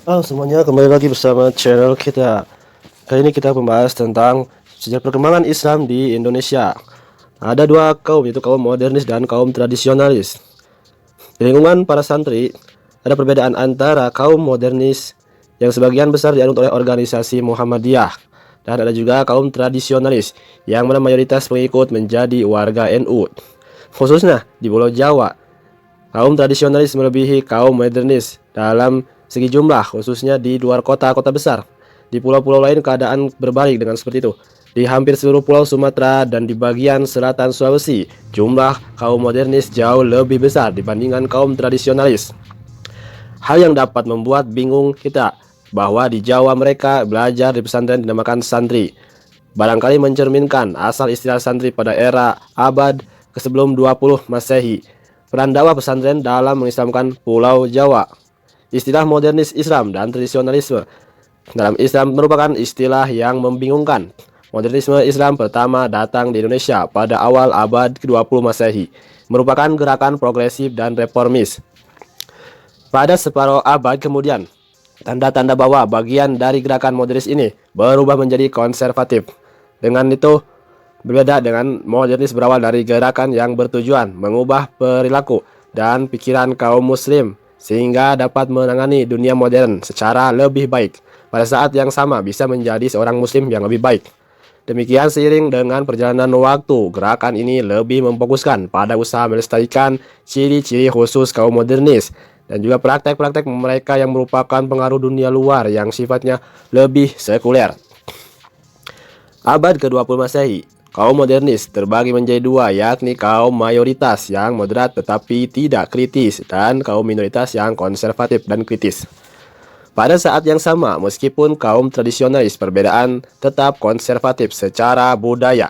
Halo semuanya, kembali lagi bersama channel kita. Kali ini kita membahas tentang sejarah perkembangan Islam di Indonesia. Ada dua kaum, yaitu kaum modernis dan kaum tradisionalis. Di lingkungan para santri, ada perbedaan antara kaum modernis yang sebagian besar dianut oleh organisasi Muhammadiyah, dan ada juga kaum tradisionalis yang mana mayoritas pengikut menjadi warga NU. Khususnya di Pulau Jawa, kaum tradisionalis melebihi kaum modernis dalam segi jumlah, khususnya di luar kota-kota besar. Di pulau-pulau lain keadaan berbalik dengan seperti itu. Di hampir seluruh pulau Sumatera dan di bagian selatan Sulawesi, jumlah kaum modernis jauh lebih besar dibandingkan kaum tradisionalis. Hal yang dapat membuat bingung kita bahwa di Jawa mereka belajar di pesantren dinamakan santri. Barangkali mencerminkan asal istilah santri pada era abad ke sebelum 20 Masehi. Peran dakwah pesantren dalam mengislamkan Pulau Jawa. Istilah modernis Islam dan tradisionalisme dalam Islam merupakan istilah yang membingungkan. Modernisme Islam pertama datang di Indonesia pada awal abad ke-20 Masehi, merupakan gerakan progresif dan reformis. Pada separuh abad kemudian, tanda-tanda bahwa bagian dari gerakan modernis ini berubah menjadi konservatif. Dengan itu, berbeda dengan modernis berawal dari gerakan yang bertujuan mengubah perilaku dan pikiran kaum muslim sehingga dapat menangani dunia modern secara lebih baik. Pada saat yang sama bisa menjadi seorang muslim yang lebih baik. Demikian seiring dengan perjalanan waktu, gerakan ini lebih memfokuskan pada usaha melestarikan ciri-ciri khusus kaum modernis dan juga praktek-praktek mereka yang merupakan pengaruh dunia luar yang sifatnya lebih sekuler. Abad ke-20 Masehi, kaum modernis terbagi menjadi dua, yakni kaum mayoritas yang moderat tetapi tidak kritis dan kaum minoritas yang konservatif dan kritis. Pada saat yang sama, meskipun kaum tradisionalis perbedaan tetap konservatif secara budaya,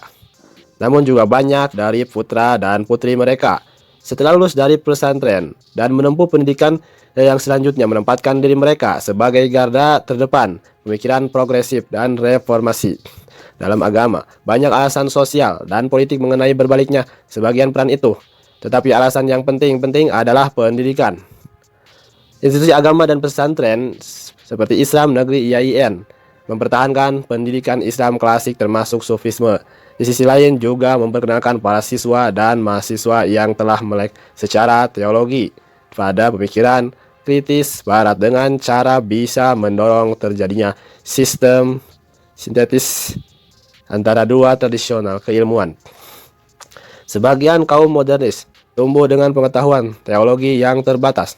namun juga banyak dari putra dan putri mereka setelah lulus dari pesantren dan menempuh pendidikan yang selanjutnya menempatkan diri mereka sebagai garda terdepan pemikiran progresif dan reformasi. Dalam agama, banyak alasan sosial dan politik mengenai berbaliknya sebagian peran itu. Tetapi alasan yang penting adalah pendidikan. Institusi agama dan pesantren seperti Islam Negeri IAIN mempertahankan pendidikan Islam klasik termasuk Sufisme. Di sisi lain juga memperkenalkan para siswa dan mahasiswa yang telah melek secara teologi pada pemikiran kritis Barat dengan cara bisa mendorong terjadinya sistem sintetis antara dua tradisional keilmuan. Sebagian kaum modernis tumbuh dengan pengetahuan teologi yang terbatas,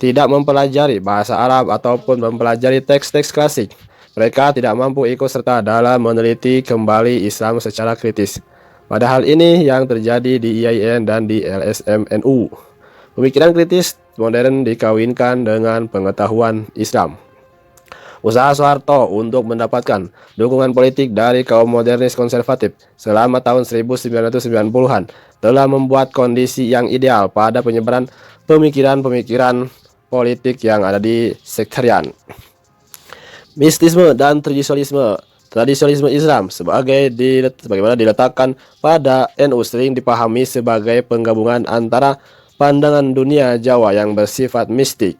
tidak mempelajari bahasa Arab ataupun mempelajari teks-teks klasik. Mereka tidak mampu ikut serta dalam meneliti kembali Islam secara kritis. Padahal ini yang terjadi di IAIN dan di LSMNU. Pemikiran kritis modern dikawinkan dengan pengetahuan Islam. Usaha Soeharto untuk mendapatkan dukungan politik dari kaum modernis konservatif selama tahun 1990-an telah membuat kondisi yang ideal pada penyebaran pemikiran-pemikiran politik yang ada di sektarian. Mistisme dan tradisionalisme. Tradisionalisme Islam sebagaimana diletakkan pada NU sering dipahami sebagai penggabungan antara pandangan dunia Jawa yang bersifat mistik,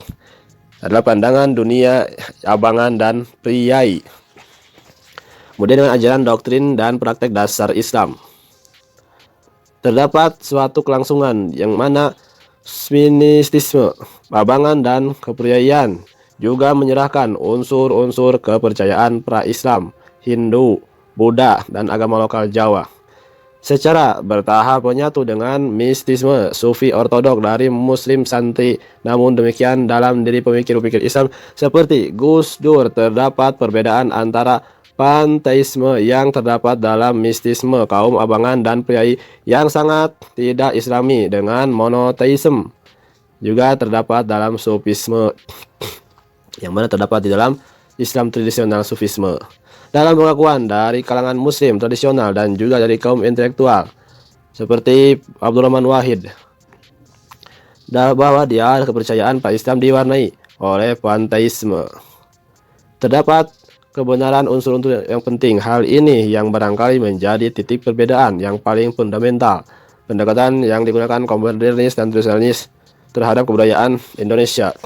adalah pandangan dunia abangan dan priai. Kemudian dengan ajaran doktrin dan praktek dasar Islam. Terdapat suatu kelangsungan yang mana mistisme, abangan dan kepriaian juga menyerahkan unsur-unsur kepercayaan pra-Islam, Hindu, Buddha, dan agama lokal Jawa. Secara bertahap menyatu dengan mistisme Sufi ortodok dari Muslim santri. Namun demikian dalam diri pemikir-pemikir Islam seperti Gus Dur terdapat perbedaan antara panteisme yang terdapat dalam mistisme kaum abangan dan priai yang sangat tidak islami dengan monoteisme juga terdapat dalam Sufisme yang mana terdapat di dalam Islam tradisional Sufisme. Dalam pengakuan dari kalangan muslim tradisional dan juga dari kaum intelektual seperti Abdurrahman Wahid bahwa dia kepercayaan Islam diwarnai oleh panteisme. Terdapat kebenaran unsur-unsur yang penting. Hal ini yang barangkali menjadi titik perbedaan yang paling fundamental pendekatan yang digunakan kaum modernis dan tradisionalis terhadap kebudayaan Indonesia.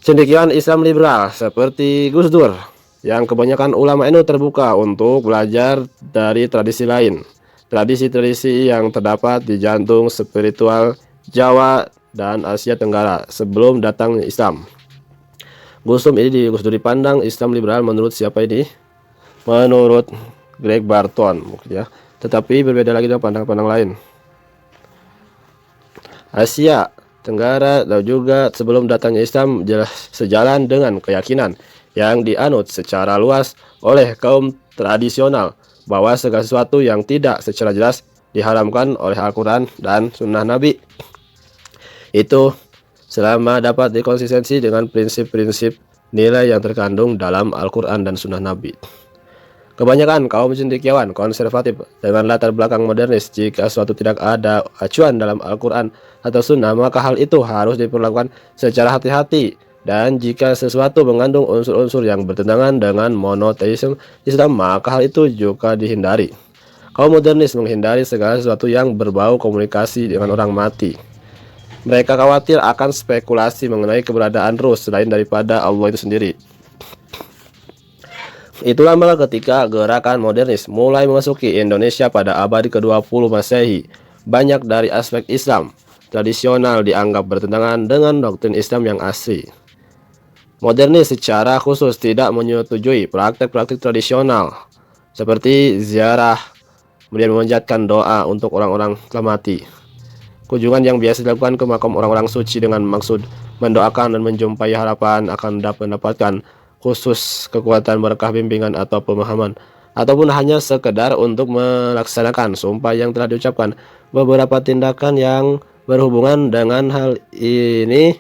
Cendekiawan Islam liberal seperti Gus Dur, yang kebanyakan ulama NU terbuka untuk belajar dari tradisi lain, tradisi-tradisi yang terdapat di jantung spiritual Jawa dan Asia Tenggara sebelum datang Islam. Gus Dur dipandang Islam liberal menurut siapa ini? Menurut Greg Barton, ya. Tetapi berbeda lagi dengan pandangan-pandangan lain. Asia Tenggara dan juga sebelum datangnya Islam sejalan dengan keyakinan yang dianut secara luas oleh kaum tradisional bahwa segala sesuatu yang tidak secara jelas diharamkan oleh Al-Quran dan Sunnah Nabi itu selama dapat dikonsistensi dengan prinsip-prinsip nilai yang terkandung dalam Al-Quran dan Sunnah Nabi. Kebanyakan kaum cendekiawan konservatif dengan latar belakang modernis, jika suatu tidak ada acuan dalam Al-Quran atau Sunnah, maka hal itu harus diperlakukan secara hati-hati. Dan jika sesuatu mengandung unsur-unsur yang bertentangan dengan monoteisme Islam, maka hal itu juga dihindari. Kaum modernis menghindari segala sesuatu yang berbau komunikasi dengan orang mati. Mereka khawatir akan spekulasi mengenai keberadaan ruh selain daripada Allah itu sendiri. Itulah maka ketika gerakan modernis mulai memasuki Indonesia pada abad ke-20 Masehi, banyak dari aspek Islam tradisional dianggap bertentangan dengan doktrin Islam yang asli. Modernis secara khusus tidak menyetujui praktek-praktek tradisional seperti ziarah, kemudian memanjatkan doa untuk orang-orang telah mati. Kunjungan yang biasa dilakukan ke makam orang-orang suci dengan maksud mendoakan dan menjumpai harapan akan dapat mendapatkan khusus kekuatan berkah bimbingan atau pemahaman, ataupun hanya sekedar untuk melaksanakan sumpah yang telah diucapkan. Beberapa tindakan yang berhubungan dengan hal ini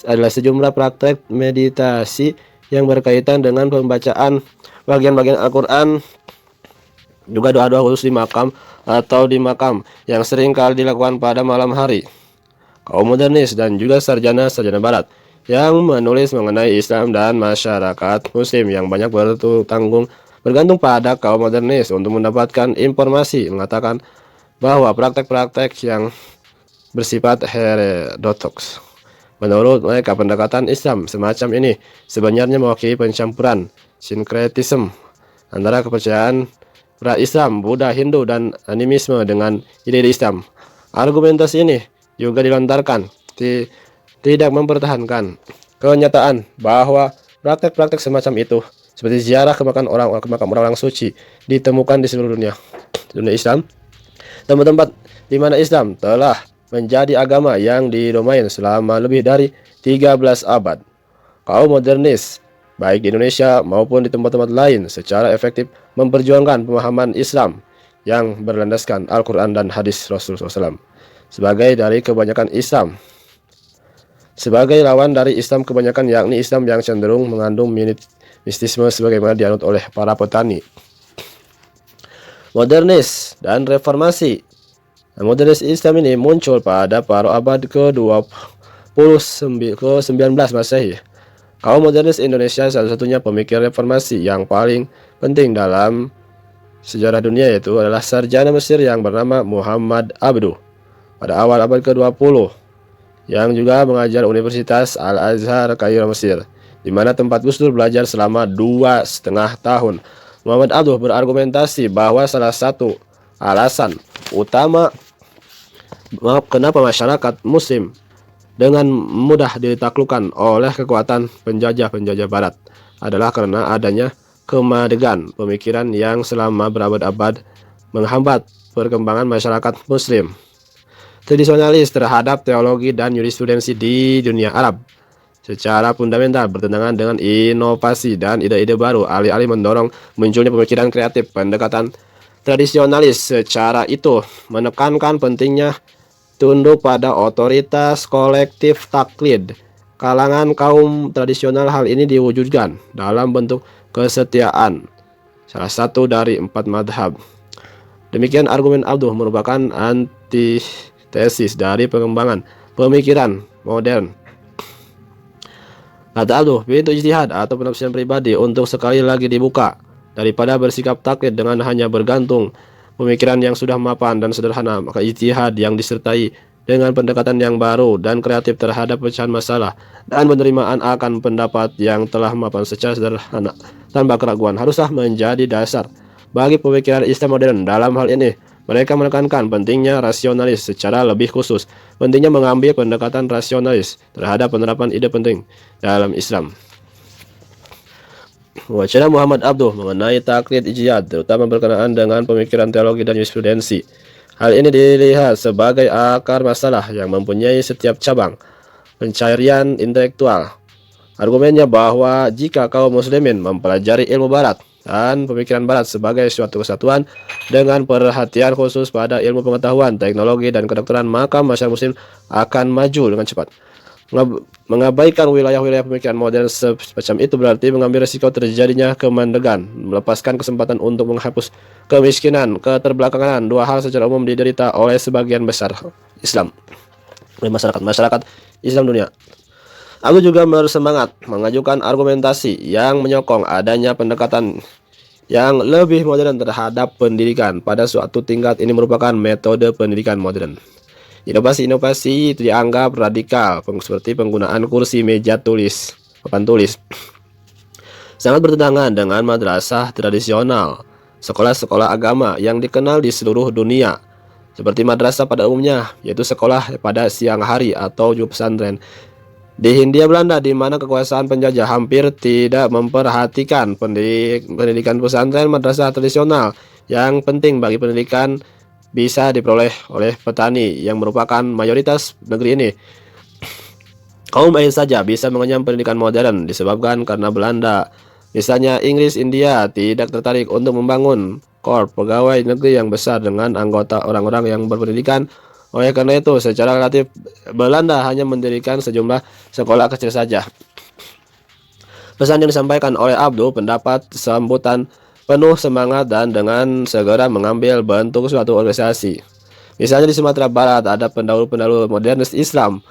adalah sejumlah praktek meditasi yang berkaitan dengan pembacaan bagian-bagian Al-Quran, juga doa-doa khusus di makam atau di makam yang sering kali dilakukan pada malam hari. Kaum modernis dan juga sarjana-sarjana barat yang menulis mengenai Islam dan masyarakat muslim yang banyak bergantung pada kaum modernis untuk mendapatkan informasi, mengatakan bahwa praktek-praktek yang bersifat heterodoks. Menurut mereka, pendekatan Islam semacam ini sebenarnya mewakili pencampuran sinkretisme antara kepercayaan pra-Islam, Buddha, Hindu, dan animisme dengan ide Islam. Argumentasi ini juga dilontarkan tidak mempertahankan kenyataan bahwa praktek-praktek semacam itu seperti ziarah ke makam orang-orang suci ditemukan di seluruh dunia Islam, tempat-tempat di mana Islam telah menjadi agama yang didomain selama lebih dari 13 abad. Kaum modernis baik di Indonesia maupun di tempat-tempat lain secara efektif memperjuangkan pemahaman Islam yang berlandaskan Al-Quran dan hadis Rasulullah SAW sebagai lawan dari Islam kebanyakan, yakni Islam yang cenderung mengandung mistisme sebagaimana dianut oleh para petani. Modernis dan reformasi. Modernis Islam ini muncul pada paruh abad ke-19 Masehi. Kaum modernis Indonesia salah satunya pemikir reformasi yang paling penting dalam sejarah dunia, yaitu adalah sarjana Mesir yang bernama Muhammad Abduh pada awal abad ke-20, yang juga mengajar Universitas Al-Azhar Kairo, Mesir, di mana tempat Gus Dur belajar selama 2,5 tahun. Muhammad Abduh berargumentasi bahwa salah satu alasan utama kenapa masyarakat muslim dengan mudah ditaklukkan oleh kekuatan penjajah barat adalah karena adanya kemadegan pemikiran yang selama berabad-abad menghambat perkembangan masyarakat muslim. Tradisionalis terhadap teologi dan jurisprudensi di dunia Arab secara fundamental bertentangan dengan inovasi dan ide-ide baru, alih-alih mendorong munculnya pemikiran kreatif. Pendekatan tradisionalis secara itu menekankan pentingnya tunduk pada otoritas kolektif taklid kalangan kaum tradisional. Hal ini diwujudkan dalam bentuk kesetiaan salah satu dari 4 madhab. Demikian argumen Abduh merupakan antitesis dari pengembangan pemikiran modern. Kata Abduh, pintu ijtihad atau penafsiran pribadi untuk sekali lagi dibuka daripada bersikap taklid dengan hanya bergantung pemikiran yang sudah mapan dan sederhana. Maka ijtihad yang disertai dengan pendekatan yang baru dan kreatif terhadap pecahan masalah, dan penerimaan akan pendapat yang telah mapan secara sederhana tanpa keraguan haruslah menjadi dasar bagi pemikiran Islam modern. Dalam hal ini, mereka menekankan pentingnya rasionalis, secara lebih khusus, pentingnya mengambil pendekatan rasionalis terhadap penerapan ide penting dalam Islam. Wacana Muhammad Abduh mengenai taklid ijtihad, terutama berkenaan dengan pemikiran teologi dan jurisprudensi. Hal ini dilihat sebagai akar masalah yang mempunyai setiap cabang pencarian intelektual. Argumennya bahwa jika kaum muslimin mempelajari ilmu barat dan pemikiran barat sebagai suatu kesatuan dengan perhatian khusus pada ilmu pengetahuan, teknologi, dan kedokteran, maka masyarakat muslim akan maju dengan cepat. Mengabaikan wilayah-wilayah pemikiran modern semacam itu berarti mengambil risiko terjadinya kemandegan, melepaskan kesempatan untuk menghapus kemiskinan, keterbelakangan, dua hal secara umum diderita oleh sebagian besar Islam, masyarakat Islam dunia. Aku juga bersemangat mengajukan argumentasi yang menyokong adanya pendekatan yang lebih modern terhadap pendidikan. Pada suatu tingkat ini merupakan metode pendidikan modern. Inovasi-inovasi itu dianggap radikal, seperti penggunaan kursi meja tulis, papan tulis, sangat bertentangan dengan madrasah tradisional, sekolah-sekolah agama yang dikenal di seluruh dunia, seperti madrasah pada umumnya, yaitu sekolah pada siang hari atau juga pesantren. Di Hindia Belanda, di mana kekuasaan penjajah hampir tidak memperhatikan pendidikan pesantren madrasah tradisional yang penting bagi pendidikan bisa diperoleh oleh petani yang merupakan mayoritas negeri ini. Kaum lain saja bisa mengenyam pendidikan modern disebabkan karena Belanda, misalnya Inggris, India, tidak tertarik untuk membangun korps pegawai negeri yang besar dengan anggota orang-orang yang berpendidikan. Oleh karena itu, secara relatif Belanda hanya mendirikan sejumlah sekolah kecil saja. Pesan yang disampaikan oleh Abduh pendapat sambutan penuh semangat dan dengan segera mengambil bentuk suatu organisasi. Misalnya di Sumatera Barat ada pendahulu-pendahulu modernis Islam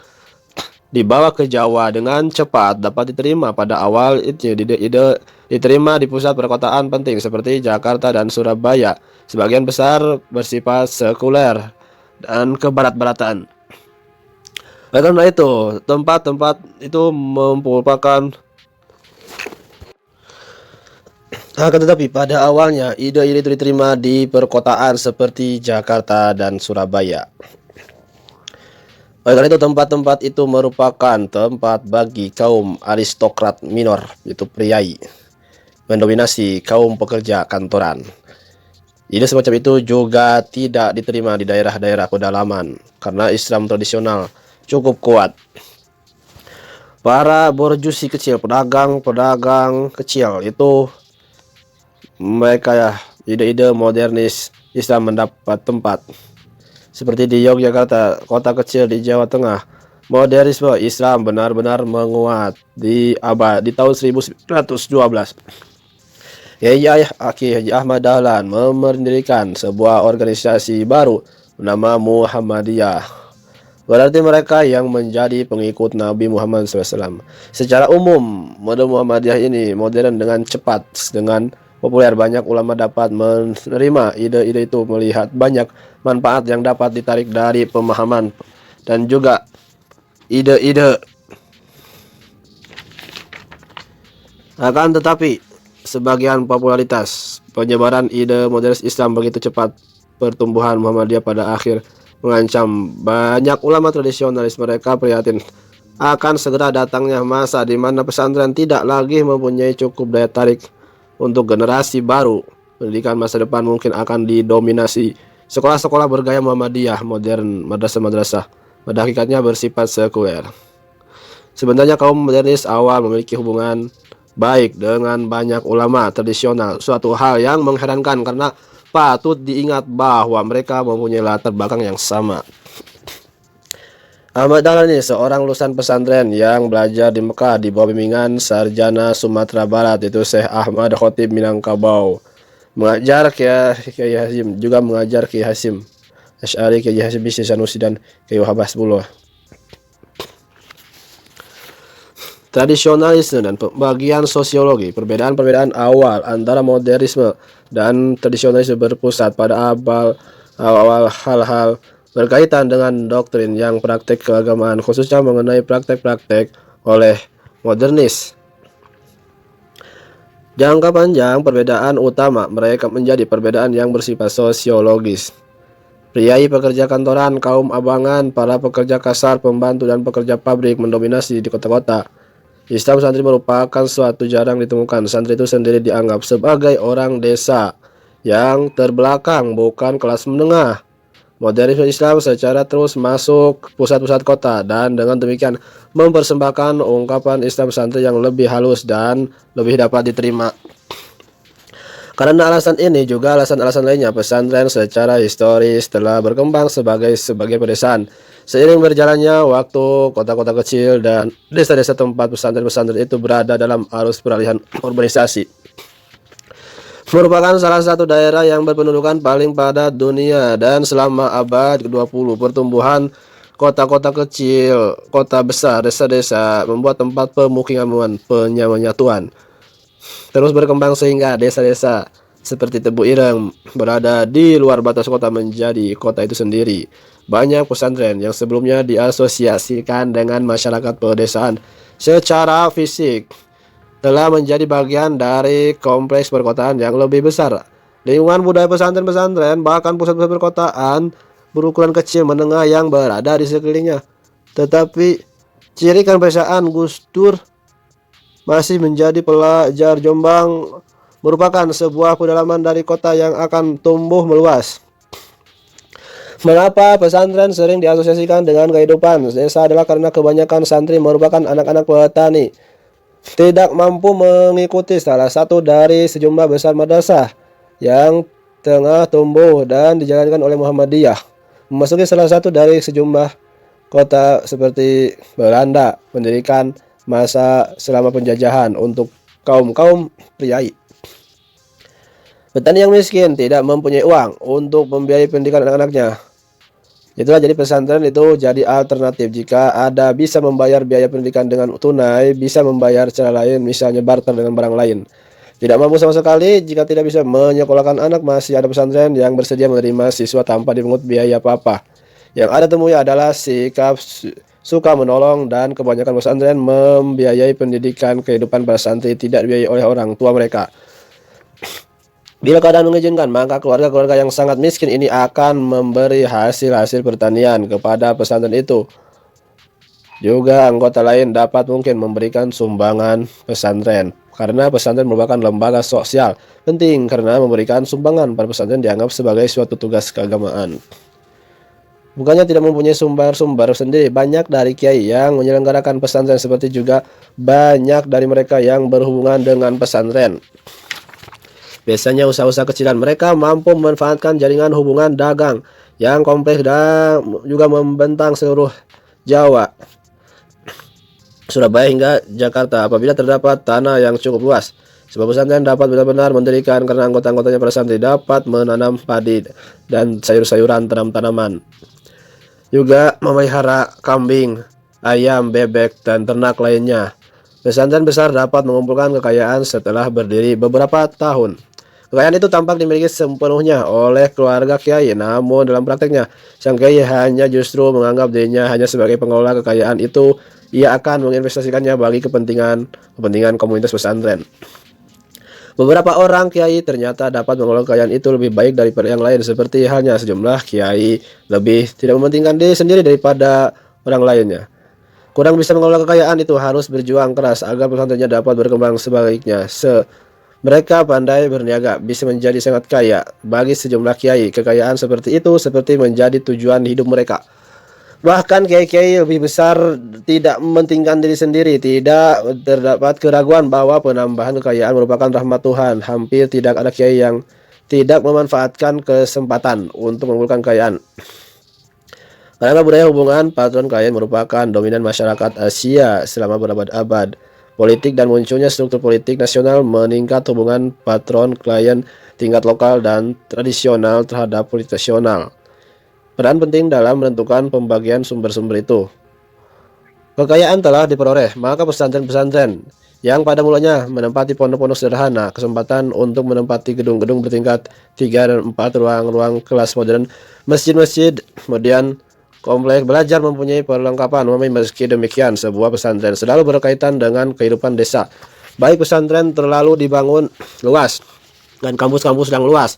dibawa ke Jawa dengan cepat dapat diterima pada awal itu diterima di pusat perkotaan penting seperti Jakarta dan Surabaya. Sebagian besar bersifat sekuler dan kebarat-baratan. Karena itu, tempat-tempat itu merupakan. Akan tetapi pada awalnya ide-ide itu diterima di perkotaan seperti Jakarta dan Surabaya. Oleh karena itu tempat-tempat itu merupakan tempat bagi kaum aristokrat minor, yaitu priai, mendominasi kaum pekerja kantoran. Ide semacam itu juga tidak diterima di daerah-daerah pedalaman karena Islam tradisional cukup kuat. Para borjusi kecil, pedagang kecil itu mereka ide-ide modernis Islam mendapat tempat. Seperti di Yogyakarta, kota kecil di Jawa Tengah, modernisme Islam benar-benar menguat di tahun 1912. Kiai Haji Ahmad Dahlan mendirikan sebuah organisasi baru bernama Muhammadiyah. Berarti mereka yang menjadi pengikut Nabi Muhammad SAW. Secara umum, model Muhammadiyah ini modern dengan cepat, dengan populer. Banyak ulama dapat menerima ide-ide itu, melihat banyak manfaat yang dapat ditarik dari pemahaman dan juga ide-ide. Akan tetapi, sebagian popularitas penyebaran ide modernis Islam begitu cepat, pertumbuhan Muhammadiyah pada akhir mengancam banyak ulama tradisionalis. Mereka prihatin akan segera datangnya masa di mana pesantren tidak lagi mempunyai cukup daya tarik untuk generasi baru. Pendidikan masa depan mungkin akan didominasi sekolah-sekolah bergaya Muhammadiyah modern, madrasah-madrasah pada hakikatnya bersifat sekuler. Sebenarnya kaum modernis awal memiliki hubungan baik dengan banyak ulama tradisional, suatu hal yang mengherankan karena patut diingat bahwa mereka mempunyai latar belakang yang sama. Ahmad Dahlan ini seorang lulusan pesantren yang belajar di Mekah di bawah bimbingan sarjana Sumatera Barat, itu Syekh Ahmad Khotib Minangkabau. Mengajar Kiai Hasyim, juga mengajar Kiai Hasyim Asy'ari, Kiai Hasyim Bisri Sanusi, dan Kiai Wahab Hasbullah. Tradisionalisme dan pembagian sosiologi. Perbedaan-perbedaan awal antara modernisme dan tradisionalisme berpusat pada awal hal-hal berkaitan dengan doktrin yang praktek keagamaan, khususnya mengenai praktek-praktek oleh modernis. Jangka panjang, perbedaan utama mereka menjadi perbedaan yang bersifat sosiologis. Priai pekerja kantoran, kaum abangan, para pekerja kasar, pembantu, dan pekerja pabrik mendominasi di kota-kota. Islam santri merupakan suatu jarang ditemukan. Santri itu sendiri dianggap sebagai orang desa yang terbelakang, bukan kelas menengah. Modernisme Islam secara terus masuk pusat-pusat kota dan dengan demikian mempersembahkan ungkapan Islam santri yang lebih halus dan lebih dapat diterima. Karena alasan ini juga alasan-alasan lainnya, pesantren secara historis telah berkembang sebagai pedesaan. Seiring berjalannya waktu, kota-kota kecil dan desa-desa tempat pesantren-pesantren itu berada dalam arus peralihan urbanisasi, merupakan salah satu daerah yang berpendudukan paling padat dunia, dan selama abad ke-20 pertumbuhan kota-kota kecil, kota besar, desa-desa membuat tempat pemukiman penyatuan terus berkembang sehingga desa-desa seperti Tebu Ireng berada di luar batas kota menjadi kota itu sendiri. Banyak pesantren yang sebelumnya diasosiasikan dengan masyarakat pedesaan secara fisik telah menjadi bagian dari kompleks perkotaan yang lebih besar. Lingkungan budaya pesantren-pesantren, bahkan pusat-pusat perkotaan berukuran kecil menengah yang berada di sekelilingnya. Tetapi ciri pedesaan Gus Dur masih menjadi pelajar. Jombang merupakan sebuah pedalaman dari kota yang akan tumbuh meluas. Mengapa pesantren sering diasosiasikan dengan kehidupan desa adalah karena kebanyakan santri merupakan anak-anak petani, tidak mampu mengikuti salah satu dari sejumlah besar madrasah yang tengah tumbuh dan dijalankan oleh Muhammadiyah. Memasuki salah satu dari sejumlah kota seperti Belanda, mendirikan masa selama penjajahan untuk kaum priai. Petani yang miskin tidak mempunyai uang untuk membiayai pendidikan anak-anaknya. Itulah jadi pesantren itu jadi alternatif. Jika ada bisa membayar biaya pendidikan dengan tunai, bisa membayar secara lain, misalnya barter dengan barang lain. Tidak mampu sama sekali, jika tidak bisa menyekolahkan anak, masih ada pesantren yang bersedia menerima siswa tanpa dipungut biaya apa-apa. Yang ada temui adalah sikap suka menolong, dan kebanyakan pesantren membiayai pendidikan kehidupan para santri tidak dibiayai oleh orang tua mereka. Bila keadaan mengizinkan, maka keluarga-keluarga yang sangat miskin ini akan memberi hasil-hasil pertanian kepada pesantren itu. Juga anggota lain dapat mungkin memberikan sumbangan pesantren, karena pesantren merupakan lembaga sosial penting. Karena memberikan sumbangan pada pesantren dianggap sebagai suatu tugas keagamaan. Bukannya tidak mempunyai sumber-sumber sendiri, banyak dari kiai yang menyelenggarakan pesantren, seperti juga banyak dari mereka yang berhubungan dengan pesantren. Biasanya usaha-usaha kecilan mereka mampu memanfaatkan jaringan hubungan dagang yang kompleks dan juga membentang seluruh Jawa, Surabaya hingga Jakarta apabila terdapat tanah yang cukup luas. Sebab pesantren dapat benar-benar mendirikan karena anggota-anggotanya para santri dapat menanam padi dan sayur-sayuran, tanaman-tanaman. Juga memelihara kambing, ayam, bebek, dan ternak lainnya. Pesantren besar dapat mengumpulkan kekayaan setelah berdiri beberapa tahun. Kekayaan itu tampak dimiliki sepenuhnya oleh keluarga kiai, namun dalam prakteknya sang kiai hanya justru menganggap dirinya hanya sebagai pengelola kekayaan itu. Ia akan menginvestasikannya bagi kepentingan komunitas pesantren. Beberapa orang kiai ternyata dapat mengelola kekayaan itu lebih baik daripada yang lain, seperti halnya sejumlah kiai lebih tidak mementingkan diri sendiri daripada orang lainnya. Kurang bisa mengelola kekayaan itu harus berjuang keras agar pesantrennya dapat berkembang sebaiknya. Mereka pandai berniaga, bisa menjadi sangat kaya. Bagi sejumlah kiai, kekayaan seperti itu seperti menjadi tujuan hidup mereka. Bahkan kiai-kiai lebih besar tidak mementingkan diri sendiri. Tidak terdapat keraguan bahwa penambahan kekayaan merupakan rahmat Tuhan. Hampir tidak ada kiai yang tidak memanfaatkan kesempatan untuk mengumpulkan kekayaan. Karena budaya hubungan patron klien merupakan dominan masyarakat Asia selama berabad-abad. Politik dan munculnya struktur politik nasional meningkat hubungan patron klien tingkat lokal dan tradisional terhadap politik nasional. Peran penting dalam menentukan pembagian sumber-sumber itu. Kekayaan telah diperoleh, maka pesantren-pesantren yang pada mulanya menempati pondok-pondok sederhana, kesempatan untuk menempati gedung-gedung bertingkat 3 dan 4, ruang-ruang kelas modern, masjid-masjid, kemudian kompleks belajar mempunyai perlengkapan. Meski demikian, sebuah pesantren selalu berkaitan dengan kehidupan desa. Baik pesantren terlalu dibangun luas dan kampus-kampus yang luas,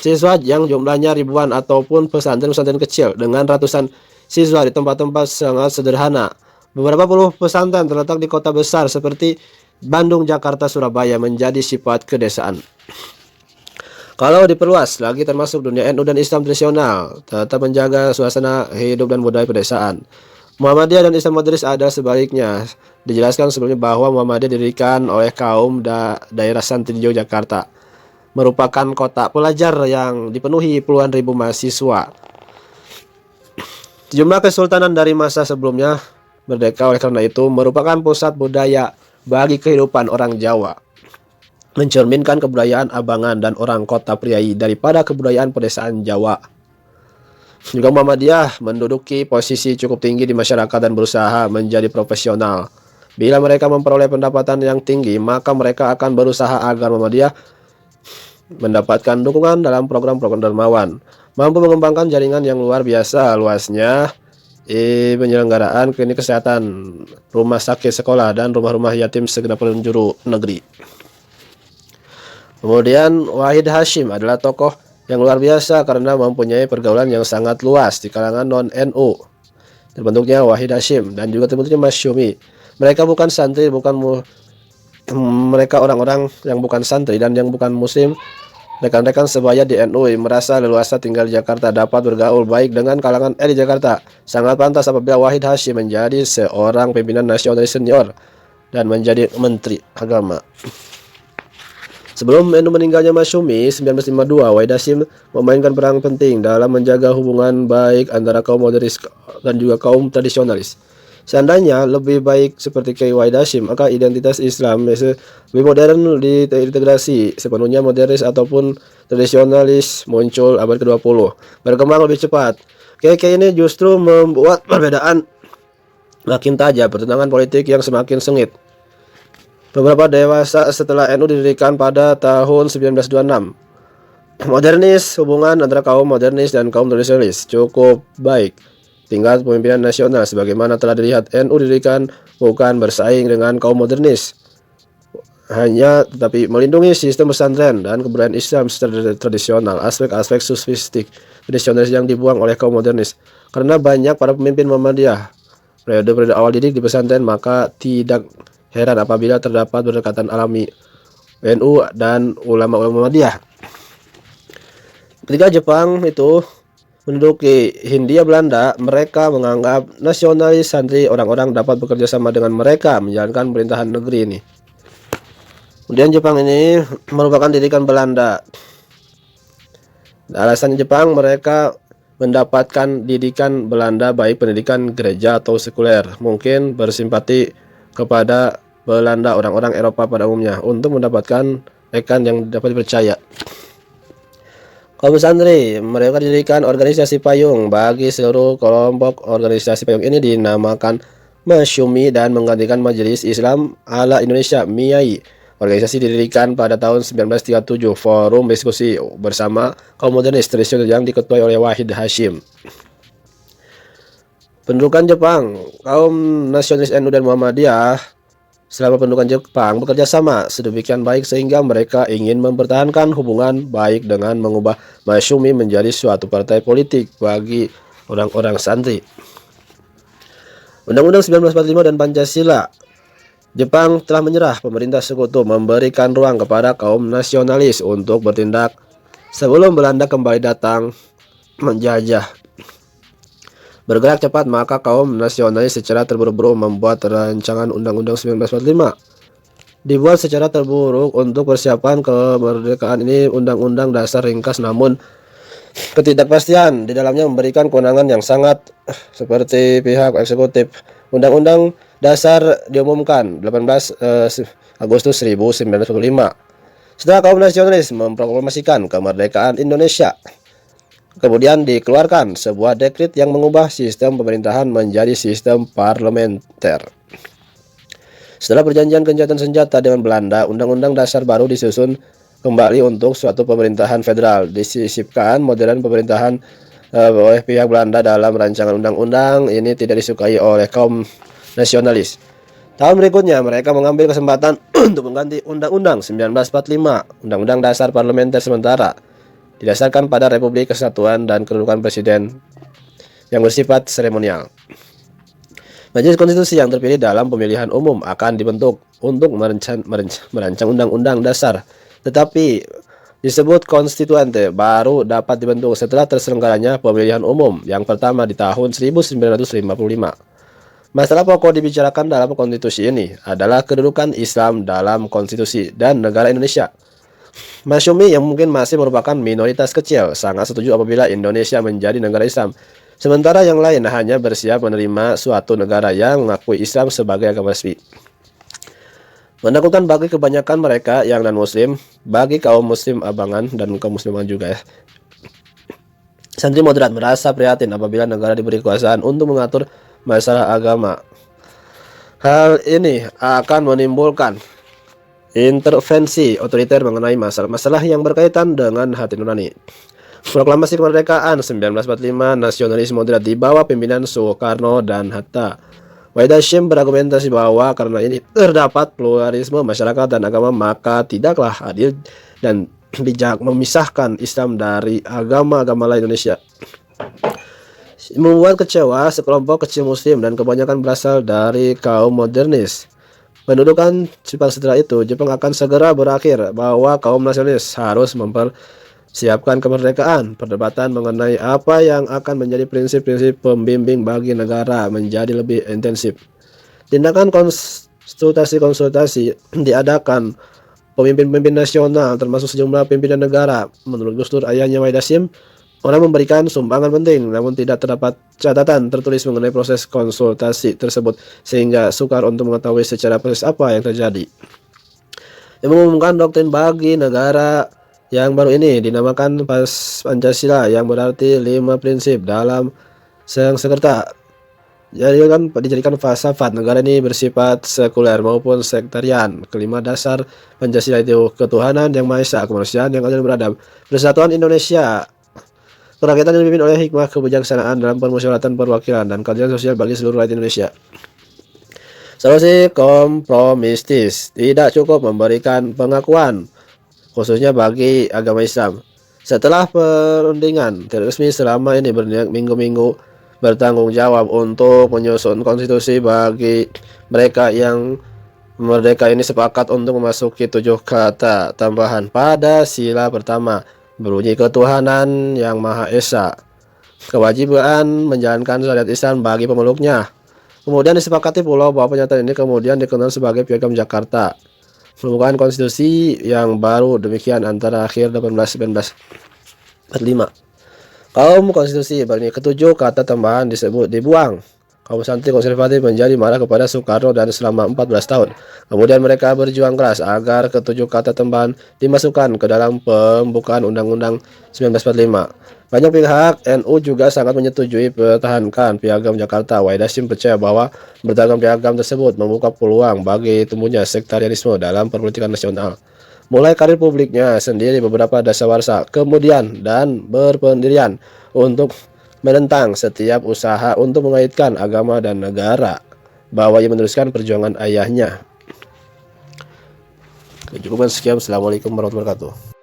siswa yang jumlahnya ribuan, ataupun pesantren-pesantren kecil dengan ratusan siswa di tempat-tempat sangat sederhana. Beberapa puluh pesantren terletak di kota besar seperti Bandung, Jakarta, Surabaya menjadi sifat kedesaan. Kalau diperluas lagi termasuk dunia NU dan Islam tradisional, tetap menjaga suasana hidup dan budaya pedesaan. Muhammadiyah dan Islam modernis ada sebaliknya. Dijelaskan sebelumnya bahwa Muhammadiyah didirikan oleh kaum daerah santri di Yogyakarta, merupakan kota pelajar yang dipenuhi puluhan ribu mahasiswa. Jumlah kesultanan dari masa sebelumnya merdeka, oleh karena itu merupakan pusat budaya bagi kehidupan orang Jawa, mencerminkan kebudayaan Abangan dan orang kota Priai daripada kebudayaan pedesaan Jawa. Juga Muhammadiyah menduduki posisi cukup tinggi di masyarakat dan berusaha menjadi profesional. Bila mereka memperoleh pendapatan yang tinggi, maka mereka akan berusaha agar Muhammadiyah mendapatkan dukungan dalam program-program dermawan, mampu mengembangkan jaringan yang luar biasa luasnya penyelenggaraan klinik kesehatan, rumah sakit, sekolah, dan rumah-rumah yatim segenap penjuru negeri. Kemudian Wahid Hasyim adalah tokoh yang luar biasa karena mempunyai pergaulan yang sangat luas di kalangan non-NU. Terbentuknya Wahid Hasyim dan juga terbentuknya Masyumi. Mereka bukan santri, mereka orang-orang yang bukan santri dan yang bukan muslim. Rekan-rekan sebaya di NU merasa leluasa tinggal di Jakarta, dapat bergaul baik dengan kalangan elit Jakarta. Sangat pantas apabila Wahid Hasyim menjadi seorang pimpinan nasionalis senior dan menjadi menteri agama. Sebelum NU meninggalnya Masyumi 1952, Wahid Hasyim memainkan peran penting dalam menjaga hubungan baik antara kaum modernis dan juga kaum tradisionalis. Seandainya lebih baik seperti Kiai Wahid Hasyim, maka identitas Islam lebih modern, diintegrasi sepenuhnya modernis ataupun tradisionalis muncul abad ke-20, berkembang lebih cepat. Kiai ini justru membuat perbedaan makin tajam, pertentangan politik yang semakin sengit. Beberapa dewasa setelah NU didirikan pada tahun 1926, modernis, hubungan antara kaum modernis dan kaum tradisionalis cukup baik. Tingkat pemimpinan nasional sebagaimana telah dilihat, NU didirikan bukan bersaing dengan kaum modernis, hanya tetapi melindungi sistem pesantren dan kebudayaan Islam secara tradisional, aspek-aspek sufistik tradisionalis yang dibuang oleh kaum modernis. Karena banyak para pemimpin Muhammadiyah periode awal didik di pesantren, maka tidak heran apabila terdapat berdekatan alami NU dan ulama-ulama Muhammadiyah. Ketika Jepang itu menduduki Hindia Belanda, mereka menganggap nasionalis santri orang-orang dapat bekerja sama dengan mereka menjalankan pemerintahan negeri ini. Kemudian Jepang ini merupakan didikan Belanda. Alasan Jepang, mereka mendapatkan didikan Belanda baik pendidikan gereja atau sekuler, mungkin bersimpati kepada Belanda orang-orang Eropa pada umumnya untuk mendapatkan rekan yang dapat dipercaya. Kaum santri mereka didirikan organisasi payung. Bagi seluruh kelompok organisasi payung ini dinamakan Masyumi dan menggantikan Majelis Islam ala Indonesia (MIAI). Organisasi didirikan pada tahun 1937, forum diskusi bersama kaum modernis tradisional yang diketuai oleh Wahid Hasyim. Pendudukan Jepang, kaum nasionalis NU dan Muhammadiyah selama pendudukan Jepang bekerja sama sedemikian baik sehingga mereka ingin mempertahankan hubungan baik dengan mengubah Masyumi menjadi suatu partai politik bagi orang-orang santri. Undang-Undang 1945 dan Pancasila. Jepang telah menyerah, pemerintah sekutu memberikan ruang kepada kaum nasionalis untuk bertindak sebelum Belanda kembali datang menjajah. Bergerak cepat, maka kaum nasionalis secara terburu-buru membuat rancangan Undang-Undang 1945. Dibuat secara terburu untuk persiapan kemerdekaan ini, Undang-Undang Dasar ringkas namun ketidakpastian di dalamnya memberikan kewenangan yang sangat seperti pihak eksekutif. Undang-Undang Dasar diumumkan 18 Agustus 1945. Setelah kaum nasionalis memproklamasikan kemerdekaan Indonesia, Kemudian dikeluarkan sebuah dekret yang mengubah sistem pemerintahan menjadi sistem parlementer. Setelah perjanjian gencatan senjata dengan Belanda, Undang-Undang Dasar baru disusun kembali untuk suatu pemerintahan federal. Disisipkan modern pemerintahan oleh pihak Belanda dalam rancangan undang-undang ini tidak disukai oleh kaum nasionalis. Tahun berikutnya, mereka mengambil kesempatan untuk mengganti Undang-Undang 1945, Undang-Undang Dasar Parlementer sementara, didasarkan pada Republik Kesatuan dan kedudukan presiden yang bersifat seremonial. Majelis Konstitusi yang terpilih dalam pemilihan umum akan dibentuk untuk merancang Undang-Undang Dasar, tetapi disebut konstituante baru dapat dibentuk setelah terselenggaranya pemilihan umum yang pertama di tahun 1955. Masalah pokok dibicarakan dalam konstitusi ini adalah kedudukan Islam dalam konstitusi dan negara Indonesia. Masyumi yang mungkin masih merupakan minoritas kecil sangat setuju apabila Indonesia menjadi negara Islam, sementara yang lain hanya bersiap menerima suatu negara yang mengakui Islam sebagai agama resmi. Menakutkan bagi kebanyakan mereka yang non-muslim, bagi kaum muslim abangan dan kaum musliman juga ya. Santri moderat merasa prihatin apabila negara diberi kekuasaan untuk mengatur masalah agama. Hal ini akan menimbulkan intervensi otoriter mengenai masalah-masalah yang berkaitan dengan hati nurani. Proklamasi kemerdekaan 1945, nasionalis moderat di bawah pimpinan Soekarno dan Hatta. Wahid Hasyim berargumentasi bahwa karena ini terdapat pluralisme masyarakat dan agama, maka tidaklah adil dan bijak memisahkan Islam dari agama-agama lain Indonesia. Membuat kecewa sekelompok kecil muslim dan kebanyakan berasal dari kaum modernis. Pendudukan Jepang setelah itu, Jepang akan segera berakhir bahwa kaum nasionalis harus mempersiapkan kemerdekaan. Perdebatan mengenai apa yang akan menjadi prinsip-prinsip pembimbing bagi negara menjadi lebih intensif. Tindakan konsultasi diadakan pemimpin-pemimpin nasional termasuk sejumlah pimpinan negara. Menurut Gus Dur, ayahnya Wahid Hasyim, orang memberikan sumbangan penting, namun tidak terdapat catatan tertulis mengenai proses konsultasi tersebut, sehingga sukar untuk mengetahui secara persis apa yang terjadi. Yang mengumumkan doktrin bagi negara yang baru ini dinamakan Pancasila, yang berarti 5 prinsip dalam Sanskerta. Dijadikan falsafat negara ini bersifat sekuler maupun sektarian. Kelima dasar Pancasila itu ketuhanan yang Maha Esa, kemanusiaan yang adil dan beradab, persatuan Indonesia, kerakyatan yang dipimpin oleh hikmah kebijaksanaan dalam permusyawaratan perwakilan, dan keadilan sosial bagi seluruh rakyat Indonesia. Solusi kompromistis tidak cukup memberikan pengakuan, khususnya bagi agama Islam. Setelah perundingan resmi selama ini berniat minggu-minggu bertanggung jawab untuk menyusun konstitusi bagi mereka yang merdeka ini sepakat untuk memasuki 7 kata tambahan pada sila pertama, berbunyi ketuhanan yang Maha Esa, kewajiban menjalankan syariat Islam bagi pemeluknya. Kemudian disepakati pula bahwa pernyataan ini kemudian dikenal sebagai Piagam Jakarta, merupakan konstitusi yang baru. Demikian antara akhir 1845. Kaum konstitusi berbunyi ketujuh kata tambahan disebut dibuang. Kaum santri konservatif menjadi marah kepada Soekarno dan selama 14 tahun. Kemudian mereka berjuang keras agar ketujuh kata tambahan dimasukkan ke dalam pembukaan Undang-Undang 1945. Banyak pihak NU juga sangat menyetujui pertahankan Piagam Jakarta. Wahid Hasyim percaya bahwa bertahan piagam tersebut membuka peluang bagi tumbuhnya sektarianisme dalam perpolitikan nasional. Mulai karir publiknya sendiri beberapa dasawarsa, kemudian dan berpendirian untuk menentang setiap usaha untuk mengaitkan agama dan negara, bahwa ia meneruskan perjuangan ayahnya. Cukup sekian. Assalamualaikum warahmatullahi wabarakatuh.